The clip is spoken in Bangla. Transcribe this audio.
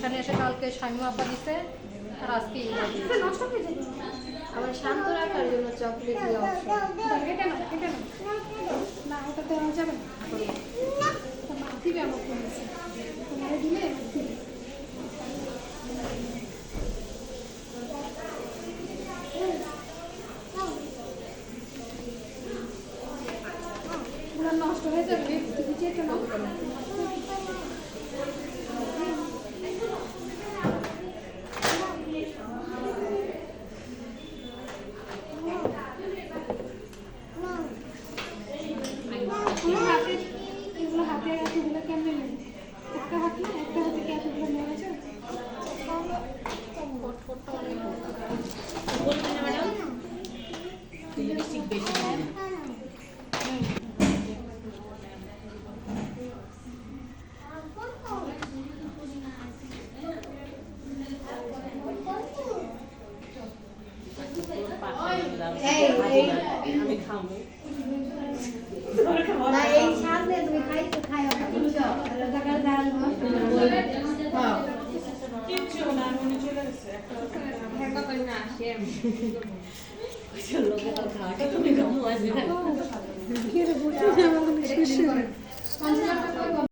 এখানে এসে কালকে শাইমু আপা দিছে আর আজকে নষ্ট হয়ে যাবে। আমার শান্ত রাখার জন্য চকলেট দেওয়া এটা না এটা না ওটা দেওয়া যাবে না দিবে আমার বলেছে তোমার দিলে দিবে নষ্ট হয়ে যাবে যেতে না এগুলো হাতে এতগুলো কেমনে নেবে একটা হাত না একটা হাতে কি এতগুলো নেওয়া যায় আমি খাবো না এই সামনে তুমি খাইতে খাই বুঝছো আলাদা করে দাঁড়াল হ্যাঁ কিচ্ছু না মনে চলে গেছে একটা হ্যাঁ করে না আসে চলো লোকে তো খাওয়াটা তুমি কম আছে কি রে বুঝছো আমাকে